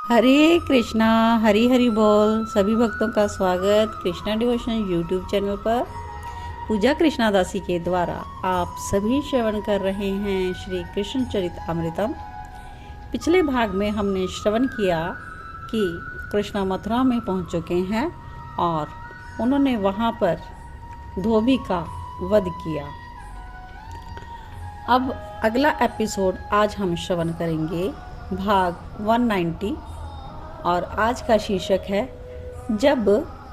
हरे कृष्णा, हरी हरी बोल। सभी भक्तों का स्वागत कृष्णा डिवोशन यूट्यूब चैनल पर। पूजा कृष्णा दासी के द्वारा आप सभी श्रवण कर रहे हैं श्री कृष्ण चरित अमृतम। पिछले भाग में हमने श्रवण किया कि कृष्णा मथुरा में पहुंच चुके हैं और उन्होंने वहां पर धोबी का वध किया। अब अगला एपिसोड आज हम श्रवण करेंगे, भाग 190, और आज का शीर्षक है जब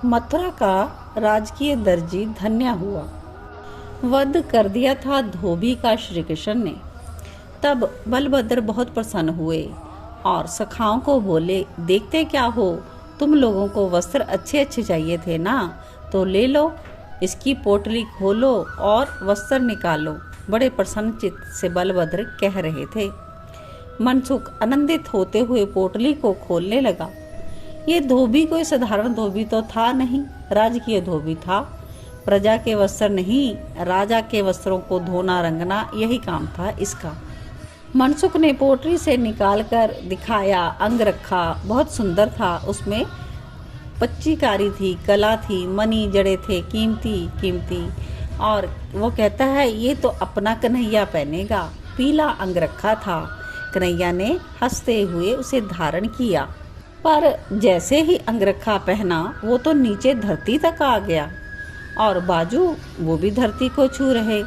मथुरा का राजकीय दर्जी धन्य हुआ। वध कर दिया था धोबी का श्री कृष्ण ने। तब बलभद्र बहुत प्रसन्न हुए और सखाओं को बोले, देखते क्या हो, तुम लोगों को वस्त्र अच्छे अच्छे चाहिए थे ना, तो ले लो, इसकी पोटली खोलो और वस्त्र निकालो। बड़े प्रसन्न चित्त से बलभद्र कह रहे थे। मनसुख आनंदित होते हुए पोटली को खोलने लगा। ये धोबी कोई साधारण धोबी तो था नहीं, राजकीय धोबी था। प्रजा के वस्त्र नहीं, राजा के वस्त्रों को धोना रंगना, यही काम था इसका। मनसुख ने पोटली से निकालकर दिखाया। अंग रखा बहुत सुंदर था, उसमें पच्चीकारी थी, कला थी, मणि जड़े थे कीमती कीमती। और वो कहता है ये तो अपना कन्हैया पहनेगा। पीला अंग रखा था। कन्हैया ने हंसते हुए उसे धारण किया, पर जैसे ही अंगरखा पहना वो तो नीचे धरती तक आ गया और बाजू वो भी धरती को छू रहे।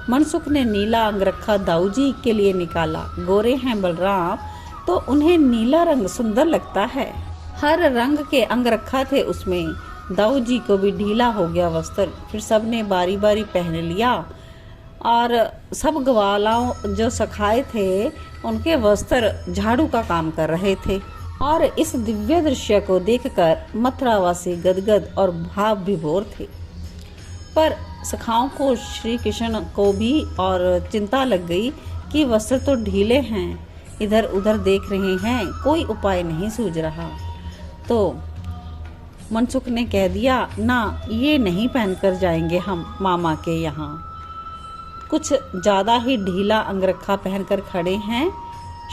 मनसुख ने नीला अंगरखा दाऊ जी के लिए निकाला। गोरे हैं बलराम तो उन्हें नीला रंग सुंदर लगता है। हर रंग के अंगरखा थे उसमें। दाऊ जी को भी ढीला हो गया वस्त्र। फिर सबने बारी बारी पहन लिया और सब ग्वालाओं जो सखाए थे उनके वस्त्र झाड़ू का काम कर रहे थे। और इस दिव्य दृश्य को देखकर मथुरावासी गदगद और भाव विभोर थे। पर सखाओं को श्री कृष्ण को भी और चिंता लग गई कि वस्त्र तो ढीले हैं, इधर उधर देख रहे हैं, कोई उपाय नहीं सूझ रहा। तो मनसुख ने कह दिया, ना, ये नहीं पहनकर जाएंगे हम मामा के यहाँ। कुछ ज़्यादा ही ढीला अंगरखा पहनकर खड़े हैं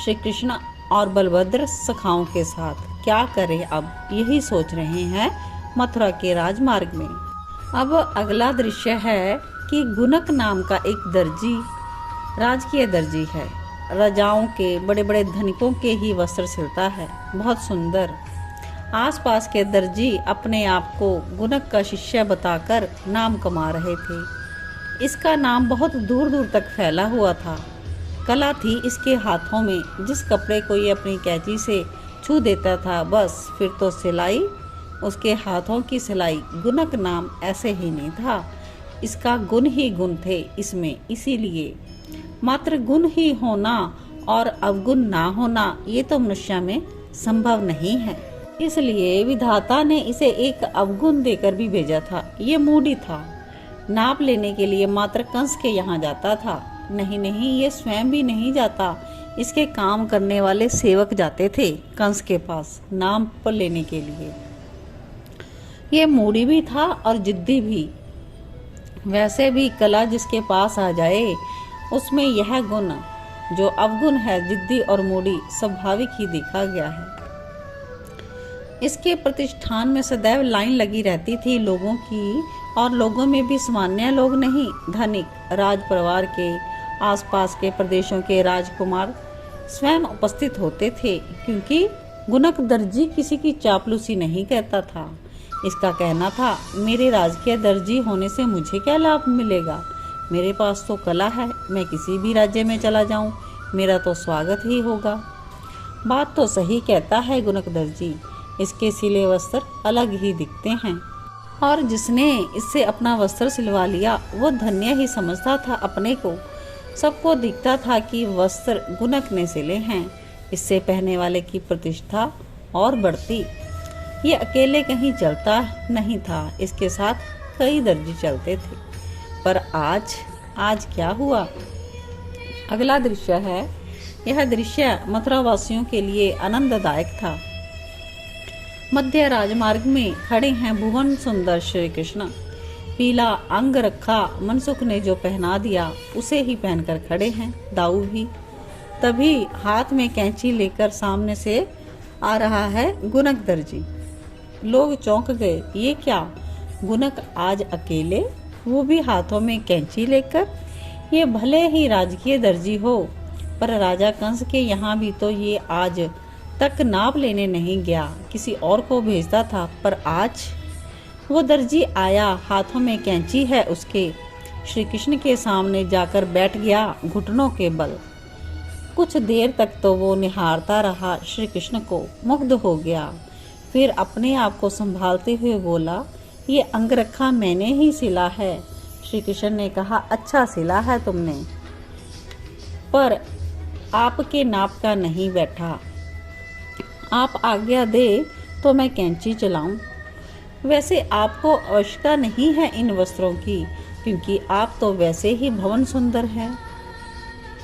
श्री कृष्ण और बलभद्र सखाओं के साथ। क्या करें अब, यही सोच रहे हैं मथुरा के राजमार्ग में। अब अगला दृश्य है कि गुनक नाम का एक दर्जी, राजकीय दर्जी है। राजाओं के, बड़े बड़े धनिकों के ही वस्त्र सिलता है, बहुत सुंदर। आसपास के दर्जी अपने आप को गुनक का शिष्य बताकर नाम कमा रहे थे। इसका नाम बहुत दूर दूर तक फैला हुआ था। कला थी इसके हाथों में। जिस कपड़े को ये अपनी कैंची से छू देता था, बस फिर तो सिलाई, उसके हाथों की सिलाई। गुनक नाम ऐसे ही नहीं था, इसका गुण ही गुण थे इसमें। इसीलिए मात्र गुण ही होना और अवगुण ना होना ये तो मनुष्य में संभव नहीं है। इसलिए विधाता ने इसे एक अवगुण देकर भी भेजा था। ये मूढ़ी था, नाप लेने के लिए मात्र कंस के यहाँ जाता था। नहीं नहीं, ये स्वयं भी नहीं जाता, इसके काम करने वाले सेवक जाते थे कंस के पास नाम पर लेने के लिए। ये मूढ़ी भी था और जिद्दी भी। वैसे भी कला जिसके पास आ जाए उसमें यह गुण जो अवगुण है, जिद्दी और मूढ़ी, स्वाभाविक ही देखा गया है। इसके प्रतिष्ठान में सदैव लाइन लगी रहती थी लोगों की, और लोगों में भी सामान्य लोग नहीं, धनिक, राज परिवार के, आसपास के प्रदेशों के राजकुमार स्वयं उपस्थित होते थे। क्योंकि गुनक दर्जी किसी की चापलूसी नहीं कहता था। इसका कहना था, मेरे राजकीय दर्जी होने से मुझे क्या लाभ मिलेगा, मेरे पास तो कला है, मैं किसी भी राज्य में चला जाऊं, मेरा तो स्वागत ही होगा। बात तो सही कहता है गुनक दर्जी, इसके सिले वस्त्र अलग ही दिखते हैं। और जिसने इससे अपना वस्त्र सिलवा लिया वो धन्य ही समझता था अपने को। सबको दिखता था कि वस्त्र गुनक ने सिले हैं, इससे पहनने वाले की प्रतिष्ठा और बढ़ती। ये अकेले कहीं चलता नहीं था, इसके साथ कई दर्जी चलते थे। पर आज क्या हुआ? अगला दृश्य है। यह दृश्य मथुरा वासियों के लिए आनंददायक था। मध्य राजमार्ग में खड़े हैं भुवन सुंदर श्री कृष्ण। पीला अंग रखा मनसुख ने जो पहना दिया उसे ही पहनकर खड़े हैं दाऊ भी। तभी हाथ में कैंची लेकर सामने से आ रहा है गुनक दर्जी। लोग चौंक गए, ये क्या, गुनक आज अकेले, वो भी हाथों में कैंची लेकर। ये भले ही राजकीय दर्जी हो, पर राजा कंस के यहाँ भी तो ये आज तक नाप लेने नहीं गया, किसी और को भेजता था। पर आज वो दर्जी आया, हाथों में कैंची है उसके, श्री कृष्ण के सामने जाकर बैठ गया घुटनों के बल। कुछ देर तक तो वो निहारता रहा श्री कृष्ण को, मुग्ध हो गया। फिर अपने आप को संभालते हुए बोला, ये अंगरखा मैंने ही सिला है। श्री कृष्ण ने कहा, अच्छा सिला है तुमने, पर आपके नाप का नहीं बैठा। आप आज्ञा दे तो मैं कैंची चलाऊं। वैसे आपको आवश्यकता नहीं है इन वस्त्रों की, क्योंकि आप तो वैसे ही भवन सुंदर हैं।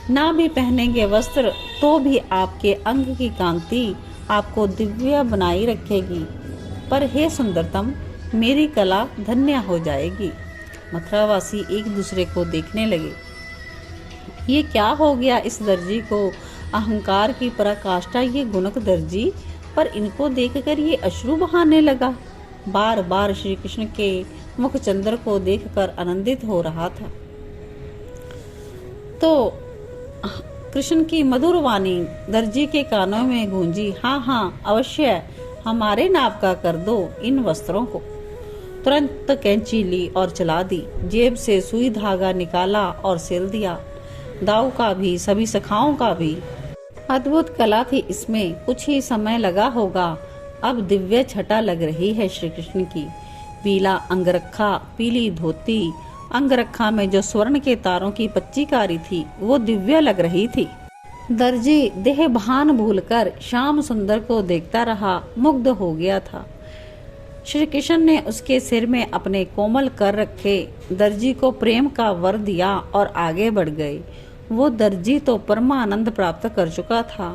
ना भी पहनेंगे वस्त्र तो भी आपके अंग की कांति आपको दिव्य बनाई रखेगी। पर हे सुंदरतम, मेरी कला धन्य हो जाएगी। मथुरावासी एक दूसरे को देखने लगे। ये क्या हो गया इस दर्जी को, अहंकार की पराकाष्ठा ये गुनक दर्जी, पर इनको देखकर ये अश्रु बहाने लगा। बार बार श्री कृष्ण के मुख चंद्र को देखकर आनंदित हो रहा था। तो कृष्ण की मधुर वाणी दर्जी के कानों में गूंजी, हाँ हाँ अवश्य, हमारे नाप का कर दो इन वस्त्रों को। तुरंत कैंची ली और चला दी, जेब से सुई धागा निकाला और सिल दिया। दाऊ का भी, सभी सखाओं का भी। अद्भुत कला थी इसमें, कुछ ही समय लगा होगा। अब दिव्य छटा लग रही है श्री कृष्ण की। पीला अंगरखा, पीली धोती, अंगरखा में जो स्वर्ण के तारों की पच्चीकारी थी वो दिव्य लग रही थी। दर्जी देह भान भूलकर श्याम सुंदर को देखता रहा, मुग्ध हो गया था। श्री कृष्ण ने उसके सिर में अपने कोमल कर रखे, दर्जी को प्रेम का वर दिया और आगे बढ़ गए। वो दर्जी तो परमानंद प्राप्त कर चुका था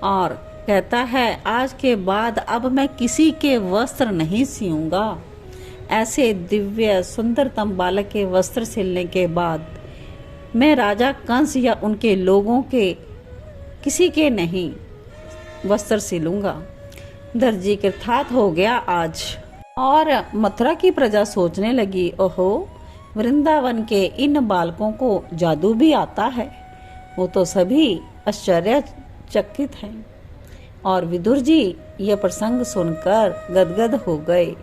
और कहता है, आज के बाद अब मैं किसी के वस्त्र नहीं सियूंगा। ऐसे दिव्य सुंदरतम बालक के वस्त्र सिलने के बाद मैं राजा कंस या उनके लोगों के किसी के नहीं वस्त्र सिलूंगा। दर्जी कृतार्थ हो गया आज। और मथुरा की प्रजा सोचने लगी, ओहो, वृंदावन के इन बालकों को जादू भी आता है। वो तो सभी आश्चर्यचकित हैं। और विदुर जी यह प्रसंग सुनकर गदगद हो गए।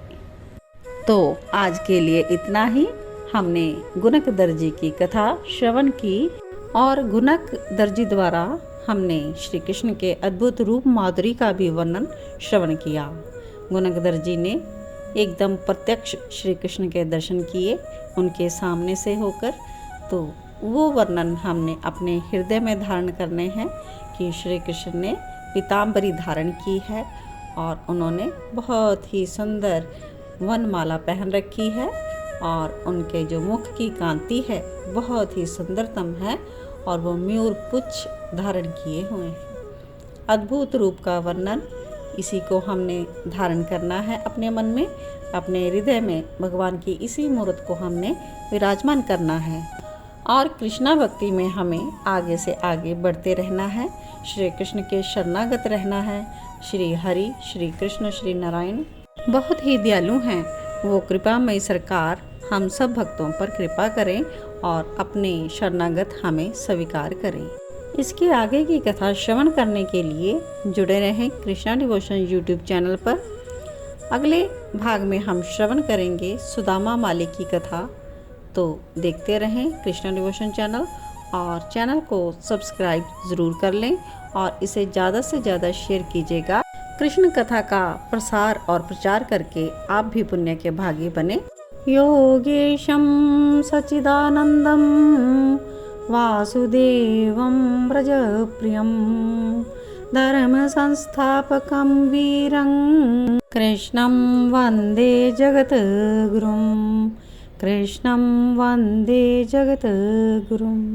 तो आज के लिए इतना ही। हमने गुनक दर्जी की कथा श्रवण की और गुनक दर्जी द्वारा हमने श्री कृष्ण के अद्भुत रूप माधुरी का भी वर्णन श्रवण किया। गुनक दर्जी ने एकदम प्रत्यक्ष श्री कृष्ण के दर्शन किए उनके सामने से होकर। तो वो वर्णन हमने अपने हृदय में धारण करने हैं कि श्री कृष्ण ने पीताम्बरी धारण की है और उन्होंने बहुत ही सुंदर वनमाला पहन रखी है और उनके जो मुख की कांति है बहुत ही सुंदरतम है और वो मयूर पुच्छ धारण किए हुए हैं। अद्भुत रूप का वर्णन, इसी को हमने धारण करना है अपने मन में, अपने हृदय में भगवान की इसी मूर्त को हमने विराजमान करना है और कृष्णा भक्ति में हमें आगे से आगे बढ़ते रहना है। श्री कृष्ण के शरणागत रहना है। श्री हरि, श्री कृष्ण, श्री नारायण बहुत ही दयालु हैं। वो कृपामयी सरकार हम सब भक्तों पर कृपा करें और अपने शरणागत हमें स्वीकार करें। इसके आगे की कथा श्रवण करने के लिए जुड़े रहें कृष्णा डिवोशन यूट्यूब चैनल पर। अगले भाग में हम श्रवण करेंगे सुदामा मालिक की कथा। तो देखते रहें कृष्णा डिवोशन चैनल और चैनल को सब्सक्राइब ज़रूर कर लें और इसे ज़्यादा से ज़्यादा शेयर कीजिएगा। कृष्ण कथा का प्रसार और प्रचार करके आप भी पुण्य के भागी बने। योगेशं सच्चिदानंदं वासुदेवं व्रजप्रियं धर्म संस्थापकं वीरं कृष्णं वन्दे जगद्गुरुं। कृष्णं वन्दे जगद्गुरुम्।